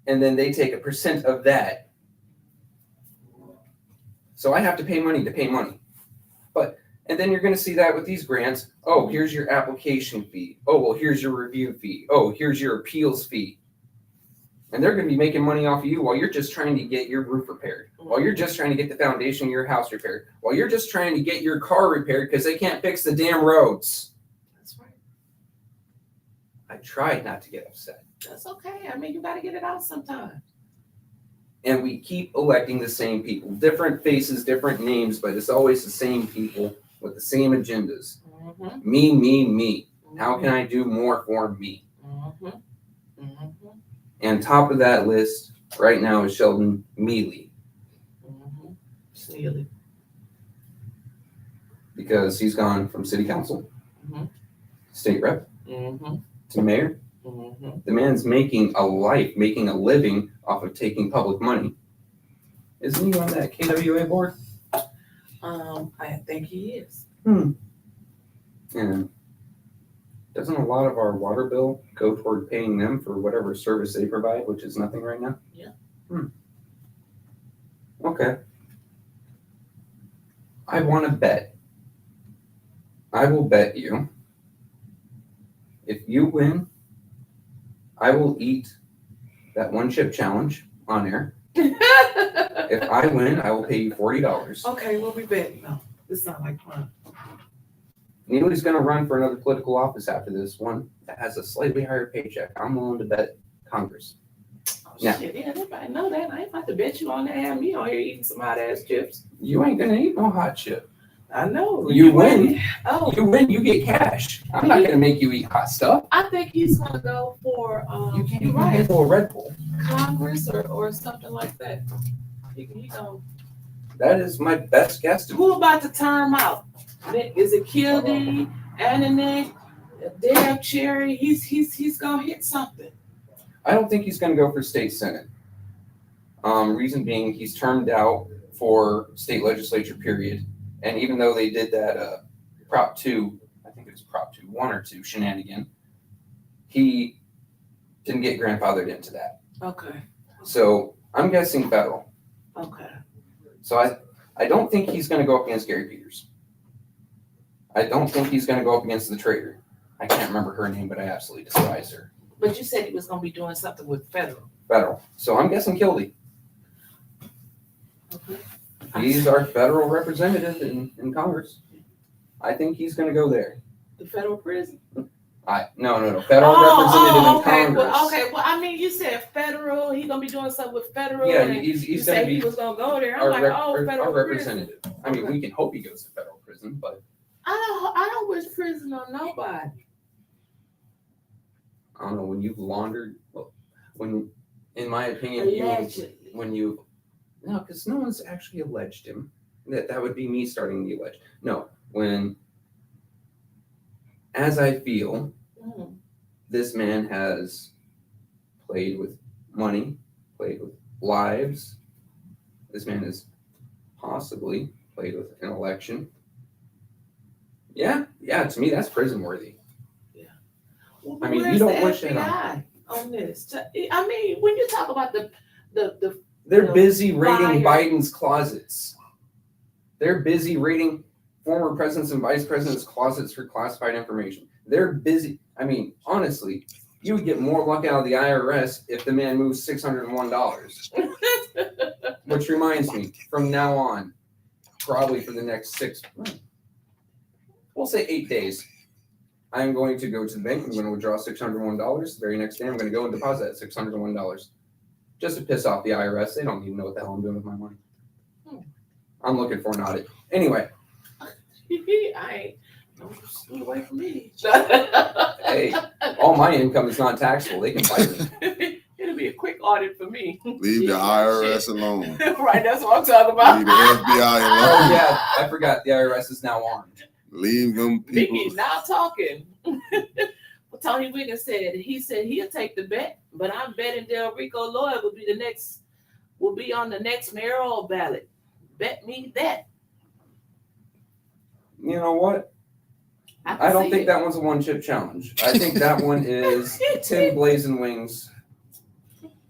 And then they take a percent of that. So I have to pay money to pay money. And then you're going to see that with these grants. Oh, here's your application fee. Oh, well, here's your review fee. Oh, here's your appeals fee. And they're going to be making money off of you while you're just trying to get your roof repaired, while you're just trying to get the foundation of your house repaired, while you're just trying to get your car repaired because they can't fix the damn roads. That's right. I tried not to get upset. That's okay. I mean, you got to get it out sometime. And we keep electing the same people, different faces, different names, but it's always the same people with the same agendas. Mm-hmm. Me. Mm-hmm. How can I do more for me? Mm-hmm. Mm-hmm. And top of that list right now is Sheldon Mealy. Mm-hmm. Sneely. Because he's gone from city council, state rep, to mayor. Mm-hmm. The man's making a life, making a living off of taking public money. Isn't he on that KWA board? I think he is. And doesn't a lot of our water bill go toward paying them for whatever service they provide, which is nothing right now? Yeah. Okay. I want to bet. I will bet you. If you win, I will eat that one chip challenge on air. If I win, I will pay you $40. Okay, we'll be betting. No, this sounds like fun. Neely's going to run for another political office after this one that has a slightly higher paycheck. I'm willing to bet Congress. Oh, now, shit, yeah, everybody know that. I ain't about to bet you on that. Have me on here eating some hot ass chips. You ain't going to eat no hot chip. I know. You win. Oh. You win, you get cash. I'm not going to make you eat hot stuff. I think he's going to go for you can't even handle a Red Bull. Congress or something like that. He go. That is my best guess. Who about to term out? Is it Kildee, Ananick, Deb Cherry? He's gonna hit something. I don't think he's gonna go for state senate. Reason being, he's termed out for state legislature, period. And even though they did that Prop 2, I think it was Prop 2, 1 or 2 shenanigan, he didn't get grandfathered into that. Okay. So I'm guessing federal. Okay. So I don't think he's going to go up against Gary Peters. I don't think he's going to go up against the traitor. I can't remember her name, but I absolutely despise her. But you said he was going to be doing something with federal. Federal. So I'm guessing Kildee. Okay. He's our federal representative in Congress. I think he's going to go there. The federal prison? No. Federal representative in Congress. Well, I mean, you said federal. He's going to be doing something with federal. Yeah, and he's going to be. He was going to go there. I'm like, federal our representative. prison. I mean, we can hope he goes to federal prison, but I don't wish prison on nobody. I don't know, when you've laundered, in my opinion, no, because no one's actually alleged him. That would be me starting the allege. No, as I feel, this man has played with money, played with lives. This man has possibly played with an election. Yeah, to me, that's prison worthy. Well, I mean, you don't wish it on this. I mean, when you talk about they're busy raiding Biden's closets. They're busy raiding former presidents and vice presidents' closets for classified information. They're busy. I mean, honestly, you would get more luck out of the IRS if the man moves $601. Which reminds me, from now on, probably for the next we'll say 8 days, I'm going to go to the bank. I'm going to withdraw $601. The very next day, I'm going to go and deposit that $601. Just to piss off the IRS. They don't even know what the hell I'm doing with my money. I'm looking for an audit. Anyway. Don't scoot away from me. Hey, all my income is not taxable. They can fight me. It'll be a quick audit for me. Leave the IRS alone. Right, that's what I'm talking about. Leave the FBI alone. Oh, yeah, I forgot the IRS is now armed. Leave them people. Mickey's now talking. Well, Tony Wiggins said he'll take the bet, but I'm betting Del Rico Lloyd will be on the next mayoral ballot. Bet me that. You know what? I don't think that one's a one-chip challenge. I think that one is 10 blazing wings.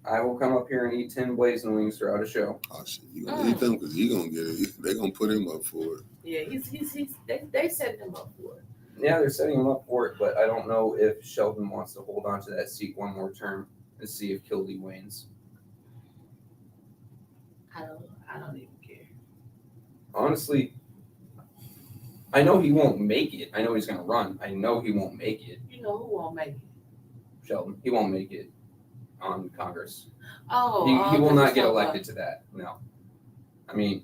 I will come up here and eat 10 blazing wings throughout a show. Oh, shit. You gonna eat them because you're going to get it. They're going to put him up for it. Yeah, they set him up for it. Yeah, they're setting him up for it, but I don't know if Sheldon wants to hold on to that seat one more term and see if Kildee wanes. I don't even care. Honestly, I know he won't make it. I know he's going to run. I know he won't make it. You know who won't make it? Sheldon. He won't make it on Congress. Oh, he will not get elected to that. No. I mean,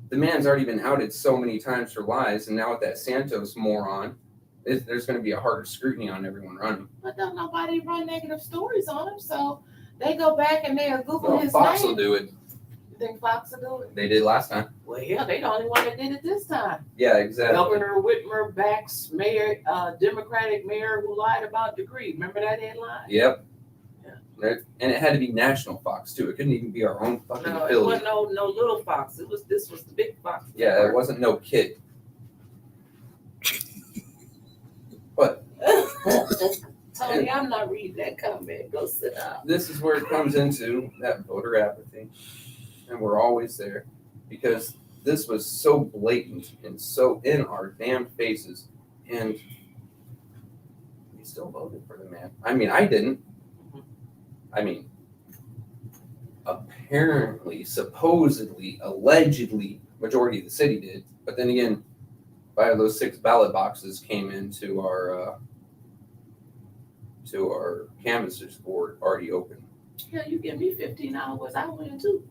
the man's already been outed so many times for lies, and now with that Santos moron, there's going to be a harder scrutiny on everyone running. But don't nobody run negative stories on him, so they go back and they'll Google his Fox name. will do it. You think Fox will do it? They did last time. Well, yeah, they the only one that did it this time. Yeah, exactly. Governor Whitmer backs mayor, Democratic mayor who lied about degree. Remember that headline? Yep. Yeah. And it had to be national Fox too. It couldn't even be our own fucking affiliate. It wasn't no little Fox. This was the big Fox. Yeah, it wasn't no kid. But Tony, I'm not reading that comment. Go sit down. This is where it comes into that voter apathy. And we're always there because this was so blatant and so in our damn faces. And we still voted for the man. I mean, I didn't. I mean, apparently, supposedly, allegedly, majority of the city did. But then again, 5 of those 6 ballot boxes came into our canvassers board already open. Yeah, you give me 15 hours, I win too.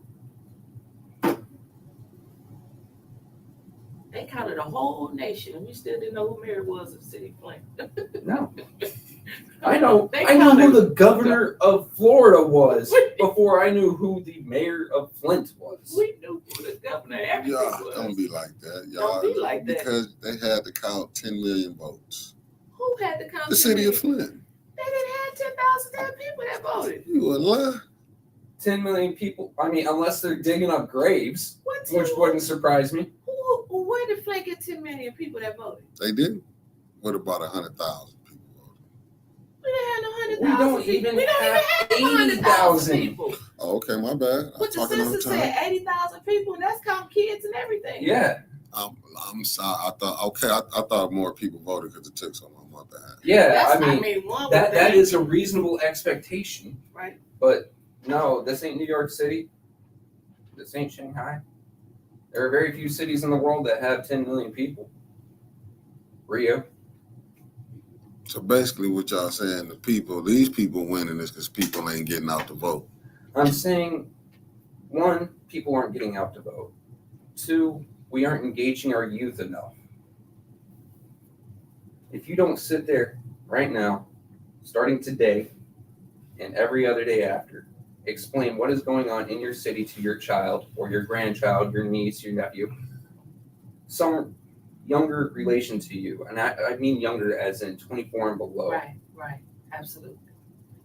They counted a whole nation, and we still didn't know who mayor was of City Flint. No. I know who the governor of Florida was before I knew who the mayor of Flint was. We knew who the governor of everything was. Don't be like that. Don't be like that. Because they had to count 10 million votes. Who had to count? The city of Flint. They didn't have 10,000 damn people that voted. You wouldn't lie. 10 million people. I mean, unless they're digging up graves, which wouldn't surprise me. Where did Flint get 10 million people that voted? They did. What about 100,000 people voted? We didn't have no We 100,000 don't people. even We don't have even have 100,000 80,000. people. Oh, okay, my bad. I'm But the talking on census time. said 80,000 people, and that's counting kids and everything. Yeah. I'm sorry. I thought more people voted because it took so long. My bad. Yeah, That's, I mean one that is a reasonable expectation. Right. But no, this ain't New York City. This ain't Shanghai. There are very few cities in the world that have 10 million people. Rio. So basically, what y'all saying, these people winning is because people ain't getting out to vote. I'm saying, 1, people aren't getting out to vote. 2, we aren't engaging our youth enough. If you don't sit there right now, starting today and every other day after, explain what is going on in your city to your child or your grandchild, your niece, your nephew, some younger relation to you, and I mean younger as in 24 and below. Right, absolutely.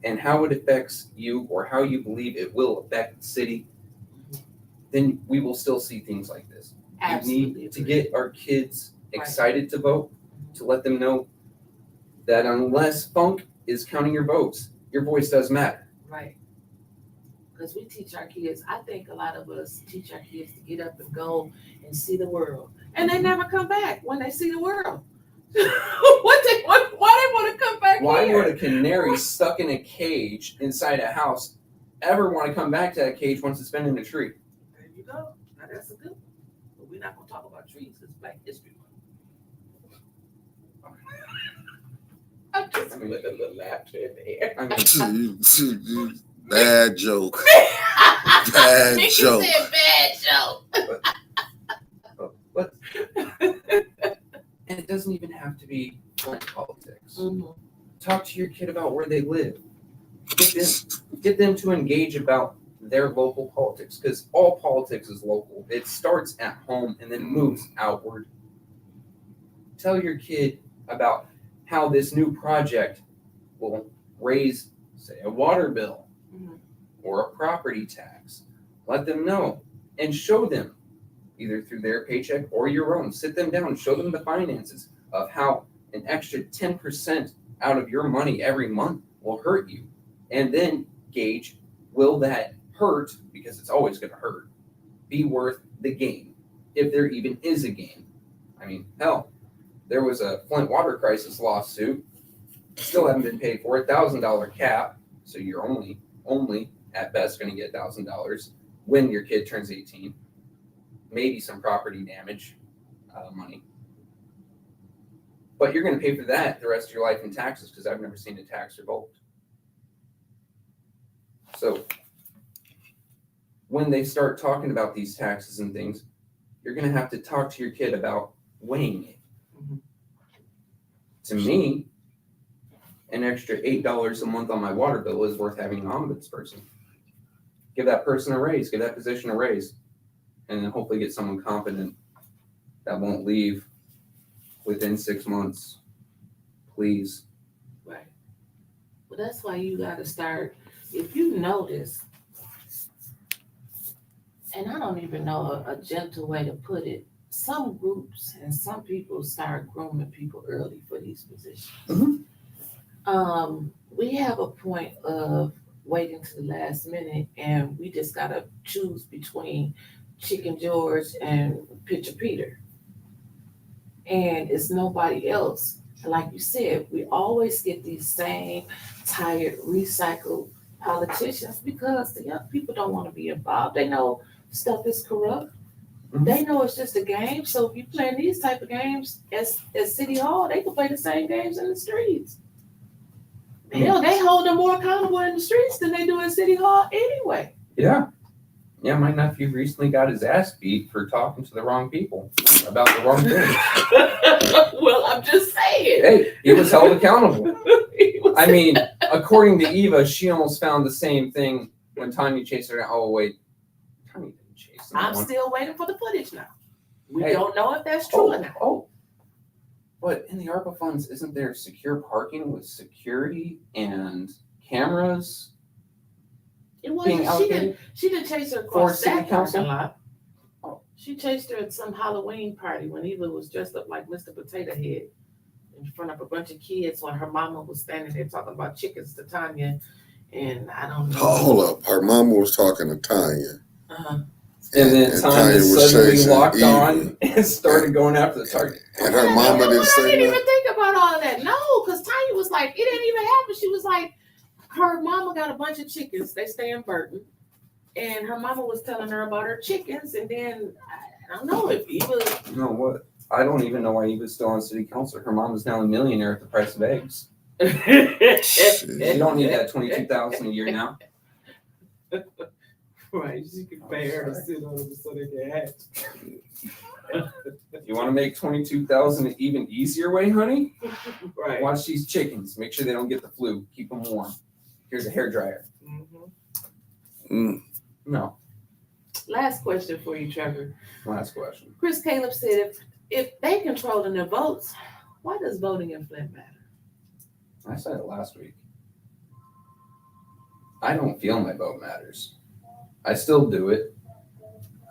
And how it affects you or how you believe it will affect the city, then we will still see things like this. Absolutely. We need to get our kids excited to vote, to let them know that unless funk is counting your votes, your voice does matter. Right. Because we teach our kids, I think a lot of us teach our kids to get up and go and see the world. And they never come back when they see the world. Why they want to come back Why here? would a canary stuck in a cage inside a house ever want to come back to that cage once it's been in a tree? There you go. Now that's a good one. But we're not going to talk about trees because it's Black History Month. I'm just putting a little laughter in there. I mean, Bad joke. Bad Mickey joke. said bad joke. but and it doesn't even have to be politics. Mm-hmm. Talk to your kid about where they live. Get them to engage about their local politics, because all politics is local. It starts at home and then moves outward. Tell your kid about how this new project will raise, say, a water bill or a property tax. Let them know and show them, either through their paycheck or your own. Sit them down and show them the finances of how an extra 10% out of your money every month will hurt you. And then gauge, will that hurt, because it's always going to hurt, be worth the gain, if there even is a gain. I mean, hell, there was a Flint water crisis lawsuit, still haven't been paid for, $1,000 cap, so you're only at best going to get $1,000 when your kid turns 18. Maybe some property damage money. But you're going to pay for that the rest of your life in taxes, because I've never seen a tax revoked. So when they start talking about these taxes and things, you're going to have to talk to your kid about weighing it. Mm-hmm. To me, an extra $8 a month on my water bill is worth having an ombudsperson. Give that person a raise, give that position a raise, and then hopefully get someone competent that won't leave within 6 months. Please. Right. Well, that's why you got to start, if you notice, and I don't even know a gentle way to put it, some groups and some people start grooming people early for these positions. Mm-hmm. We have a point of waiting to the last minute, and we just got to choose between Chicken George and Pitcher Peter. And it's nobody else. And like you said, we always get these same tired, recycled politicians because the young people don't want to be involved. They know stuff is corrupt. Mm-hmm. They know it's just a game. So if you play these type of games at City Hall, they can play the same games in the streets. Hell, they hold them more accountable in the streets than they do at City Hall anyway. Yeah. Yeah, my nephew recently got his ass beat for talking to the wrong people about the wrong thing. Well, I'm just saying. Hey, he was held accountable. I mean, according to Eva, she almost found the same thing when Tanya chased her down. Oh, wait. Tanya didn't chase her down. I'm still waiting for the footage now. We don't know if that's true or not. Oh, but in the ARPA funds, isn't there secure parking with security and cameras? It wasn't. She didn't chase her across that parking lot. Oh. She chased her at some Halloween party when Eva was dressed up like Mr. Potato Head. in front of a bunch of kids when her mama was standing there talking about chickens to Tanya, and I don't know. Hold up. Her mama was talking to Tanya. Uh-huh. And then And Tanya Tanya was suddenly chasing locked Evie. on and started going after the target. And her mama You know didn't what? I say didn't even nothing. think about all that. No, because Tanya was like, it didn't even happen. She was like, her mama got a bunch of chickens. They stay in Burton. And her mama was telling her about her chickens. And then, I don't know if Eva. No, what? I don't even know why Eva's still on city council. Her mom is now a millionaire at the price of eggs. You don't need that $22,000 a year now. Right, she can pay her to sit on them so they can hatch. You want to make $22,000 an even easier way, honey? Right. Watch these chickens. Make sure they don't get the flu. Keep them warm. Here's a hairdryer. No. Last question for you, Trevor. Last question. Chris Caleb said, if they controlling the votes, why does voting in Flint matter? I said it last week. I don't feel my vote matters. I still do it.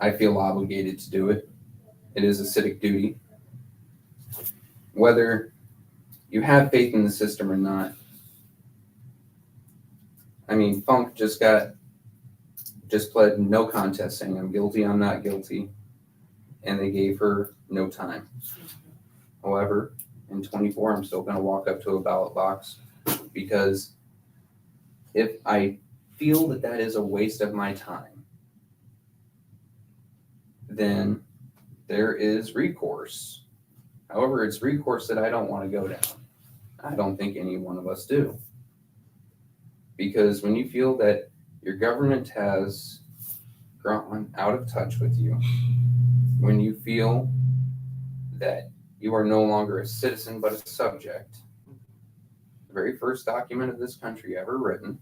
I feel obligated to do it. It is a civic duty. Whether you have faith in the system or not. I mean, Funk just pled no contest saying I'm guilty, I'm not guilty. And they gave her no time. However, in 24, I'm still going to walk up to a ballot box because if I feel that that is a waste of my time, then there is recourse. However, it's recourse that I don't want to go down. I don't think any one of us do. Because when you feel that your government has grown out of touch with you, when you feel that you are no longer a citizen but a subject, the very first document of this country ever written,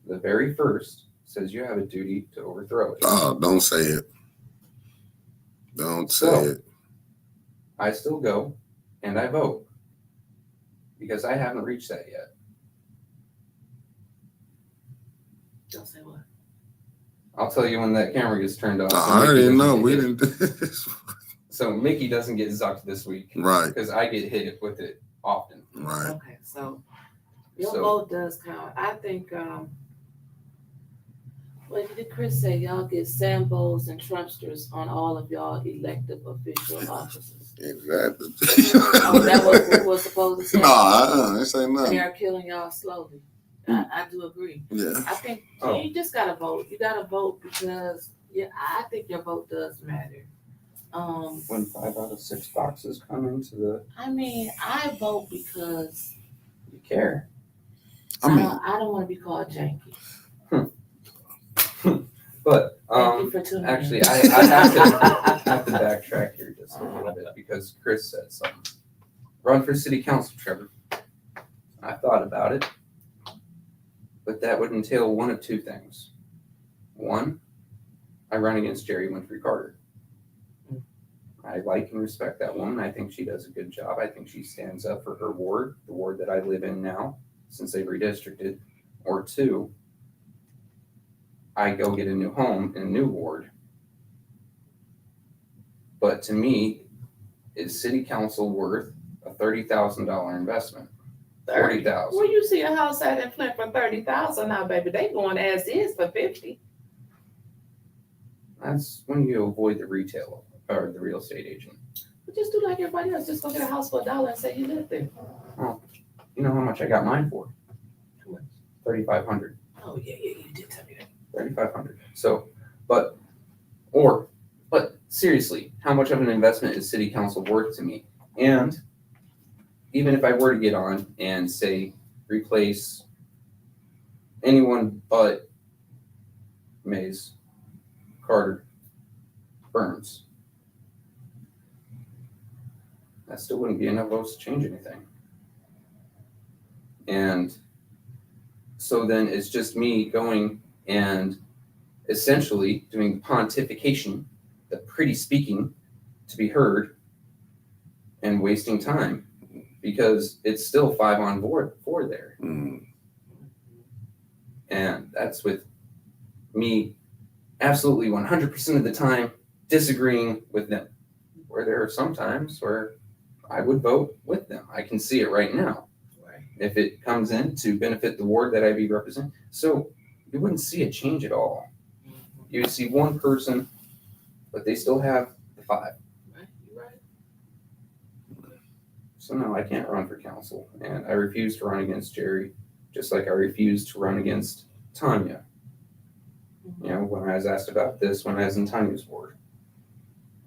the very first, says you have a duty to overthrow it. Oh, don't say it. Don't say it. I still go and I vote because I haven't reached that yet. Don't say what? I'll tell you when that camera gets turned off. I didn't know. We didn't. So Mickey doesn't get zucked this week. Right. Because I get hit with it often. Right. Okay, so your vote does count. I think, what did Chris say? Y'all get Sambos and Trumpsters on all of y'all elective official offices. Exactly. Oh, that was what was supposed to say? No, this ain't They nothing. are killing y'all slowly. I do agree. Yeah. I think Oh. you just gotta vote. You gotta vote because I think your vote does matter. When 5 out of 6 boxes come into the, I mean, I vote because you care. I mean, I don't want to be called janky. But Thank you for tuning actually, in. I have to backtrack here just a little bit because Chris said something. Run for city council, Trevor. I thought about it, but that would entail one of two things. One, I run against Jerry Winfrey Carter. I like and respect that woman. I think she does a good job. I think she stands up for her ward, the ward that I live in now, since they've redistricted. Or two, I go get a new home in a new ward. But to me, is city council worth a $30,000 investment? $40,000. Well, you see a house out in Flint for $30,000 now, baby. They going as is for $50,000. That's when you avoid the retail or the real estate agent. But just do like everybody else. Just go get a house for $1 and say you live there. You know how much I got mine for? How much? $3,500. Oh yeah, you did tell me that. $3,500. So, but seriously, how much of an investment is city council worth to me? And even if I were to get on and say replace anyone but Mays, Carter, Burns, that still wouldn't be enough votes to change anything. And so then it's just me going and essentially doing pontification, the pretty speaking to be heard, and wasting time because it's still 5 on board 4 there. And that's with me absolutely 100% of the time disagreeing with them. Where there are some times where I would vote with them. I can see it right now. Right. If it comes in to benefit the ward that I be representing. So you wouldn't see a change at all. You would see one person, but they still have the 5. Right. You're right. So no, I can't run for council. And I refuse to run against Jerry, just like I refused to run against Tanya. You know, when I was asked about this, when I was in Tanya's ward.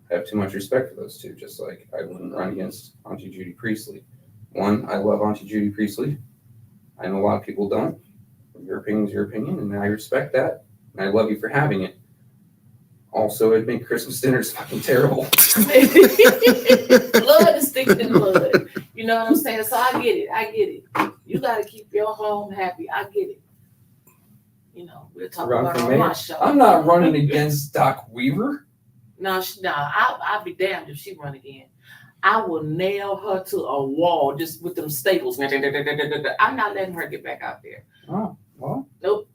I have too much respect for those two, just like I wouldn't run against Auntie Judy Priestley. One, I love Auntie Judy Priestley. I know a lot of people don't. Your opinion is your opinion, and I respect that. And I love you for having it. Also, it'd make Christmas dinners fucking terrible. Blood is thicker than blood. You know what I'm saying? So I get it. You got to keep your home happy. I get it. You know, we'll talk Run about for it on mayor? my show. I'm not running against Doc Weaver. No, I'll be damned if she run again. I will nail her to a wall just with them staples. I'm not letting her get back out there. Oh, well. Nope.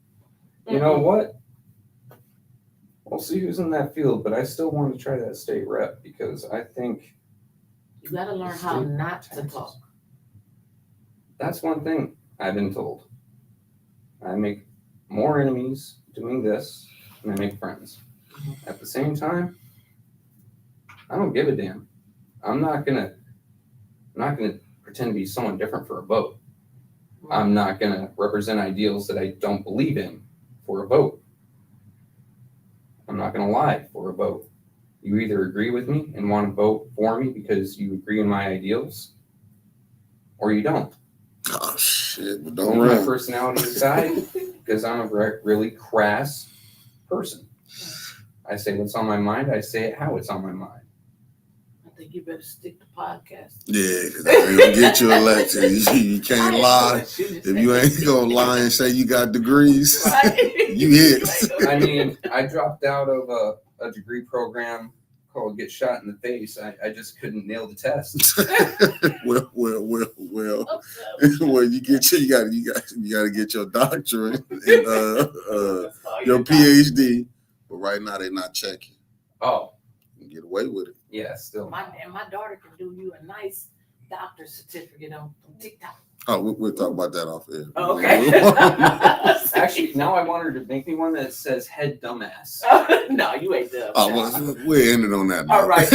You know what? We'll see who's in that field, but I still want to try that state rep because I think You got to learn how not to talk. that's one thing I've been told. I make more enemies doing this than I make friends. At the same time, I don't give a damn. I'm not gonna pretend to be someone different for a vote. I'm not gonna represent ideals that I don't believe in for a vote. I'm not gonna lie for a vote. You either agree with me and want to vote for me because you agree in my ideals, or you don't. Oh shit! But Leave don't my run. personality aside because I'm a really crass person. I say what's on my mind. I say it how it's on my mind. I think you better stick to podcast. Yeah, because I ain't gonna get you elected. You can't lie. If you ain't gonna lie and say you got degrees, you hit. I mean, I dropped out of a degree program called Get Shot in the Face. I just couldn't nail the test. well. Well, you gotta get your doctorate and your PhD. But right now they're not checking. Oh, You can get away with it. yeah, still. My daughter can do you a nice doctor's certificate on TikTok. Oh, we'll talk about that off air. Oh, okay. Actually, now I want her to make me one that says head dumbass. No, you ain't dumb. Oh, well, we'll end it on that. All right.